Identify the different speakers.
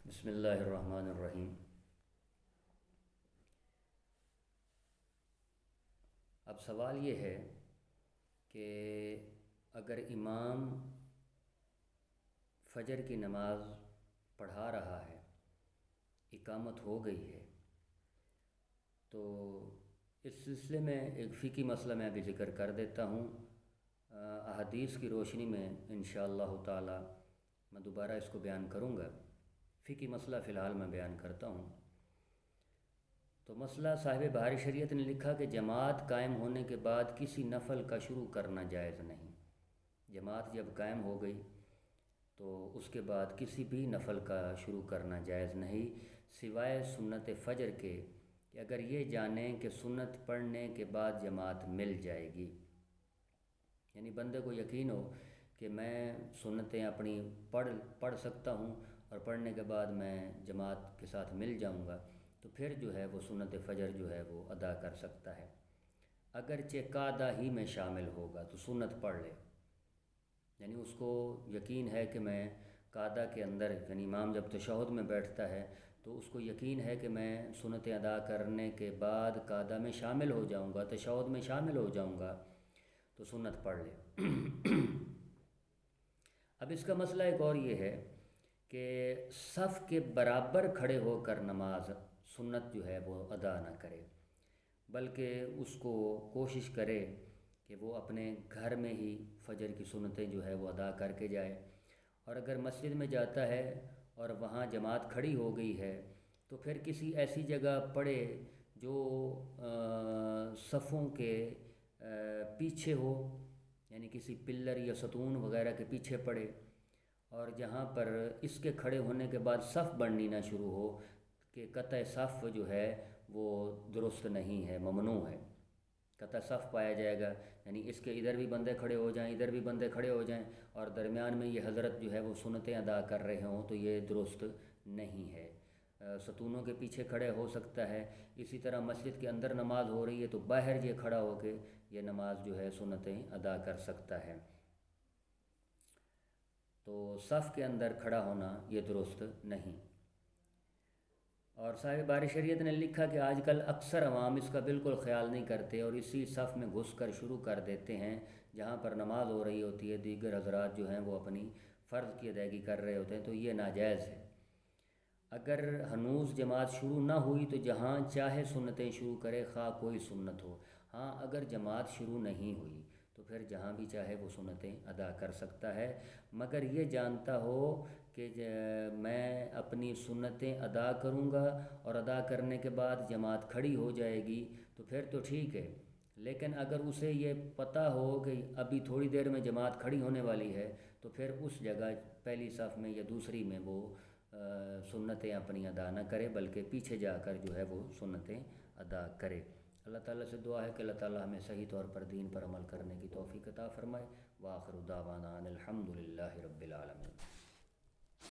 Speaker 1: بسم اللہ الرحمن الرحیم۔ اب سوال یہ ہے کہ اگر امام فجر کی نماز پڑھا رہا ہے، اقامت ہو گئی ہے، تو اس سلسلے میں ایک فقہی مسئلہ میں ابھی ذکر کر دیتا ہوں۔ احادیث کی روشنی میں انشاءاللہ تعالی میں دوبارہ اس کو بیان کروں گا۔ فقہی مسئلہ فی الحال میں بیان کرتا ہوں۔ تو مسئلہ صاحب بحر شریعت نے لکھا کہ جماعت قائم ہونے کے بعد کسی نفل کا شروع کرنا جائز نہیں۔ جماعت جب قائم ہو گئی تو اس کے بعد کسی بھی نفل کا شروع کرنا جائز نہیں، سوائے سنت فجر کے، کہ اگر یہ جانیں کہ سنت پڑھنے کے بعد جماعت مل جائے گی، یعنی بندے کو یقین ہو کہ میں سنتیں اپنی پڑھ سکتا ہوں اور پڑھنے کے بعد میں جماعت کے ساتھ مل جاؤں گا، تو پھر جو ہے وہ سنت فجر جو ہے وہ ادا کر سکتا ہے۔ اگرچہ قعدہ ہی میں شامل ہوگا تو سنت پڑھ لے، یعنی اس کو یقین ہے کہ میں قعدہ کے اندر، یعنی امام جب تشہد میں بیٹھتا ہے تو اس کو یقین ہے کہ میں سنتیں ادا کرنے کے بعد قعدہ میں شامل ہو جاؤں گا، تشہد میں شامل ہو جاؤں گا، تو سنت پڑھ لے۔ اب اس کا مسئلہ ایک اور یہ ہے کہ صف کے برابر کھڑے ہو کر نماز سنت جو ہے وہ ادا نہ کرے، بلکہ اس کو کوشش کرے کہ وہ اپنے گھر میں ہی فجر کی سنتیں جو ہے وہ ادا کر کے جائے، اور اگر مسجد میں جاتا ہے اور وہاں جماعت کھڑی ہو گئی ہے تو پھر کسی ایسی جگہ پڑھے جو صفوں کے پیچھے ہو، یعنی کسی پلر یا ستون وغیرہ کے پیچھے پڑھے، اور جہاں پر اس کے کھڑے ہونے کے بعد صف بننی نہ شروع ہو کہ قطع صف جو ہے وہ درست نہیں ہے، ممنوع ہے۔ قطع صف پایا جائے گا، یعنی اس کے ادھر بھی بندے کھڑے ہو جائیں، ادھر بھی بندے کھڑے ہو جائیں، اور درمیان میں یہ حضرت جو ہے وہ سنتیں ادا کر رہے ہوں، تو یہ درست نہیں ہے۔ ستونوں کے پیچھے کھڑے ہو سکتا ہے، اسی طرح مسجد کے اندر نماز ہو رہی ہے تو باہر یہ کھڑا ہو کے یہ نماز جو ہے سنتیں ادا کر سکتا ہے۔ تو صف کے اندر کھڑا ہونا یہ درست نہیں۔ اور صاحب بار شریعت نے لکھا کہ آج کل اکثر عوام اس کا بالکل خیال نہیں کرتے اور اسی صف میں گھس کر شروع کر دیتے ہیں جہاں پر نماز ہو رہی ہوتی ہے، دیگر حضرات جو ہیں وہ اپنی فرض کی ادائیگی کر رہے ہوتے ہیں، تو یہ ناجائز ہے۔ اگر ہنوز جماعت شروع نہ ہوئی تو جہاں چاہے سنتیں شروع کرے، خواہ کوئی سنت ہو۔ ہاں، اگر جماعت شروع نہیں ہوئی تو پھر جہاں بھی چاہے وہ سنتیں ادا کر سکتا ہے، مگر یہ جانتا ہو کہ میں اپنی سنتیں ادا کروں گا اور ادا کرنے کے بعد جماعت کھڑی ہو جائے گی تو پھر تو ٹھیک ہے، لیکن اگر اسے یہ پتہ ہو کہ ابھی تھوڑی دیر میں جماعت کھڑی ہونے والی ہے تو پھر اس جگہ پہلی صف میں یا دوسری میں وہ سنتیں اپنی ادا نہ کرے، بلکہ پیچھے جا کر جو ہے وہ سنتیں ادا کرے۔ اللہ تعالیٰ سے دعا ہے کہ اللہ تعالیٰ ہمیں صحیح طور پر دین پر عمل کرنے کی توفیق عطا فرمائے۔ وآخر دعوانا ان الحمد للہ رب العالمین۔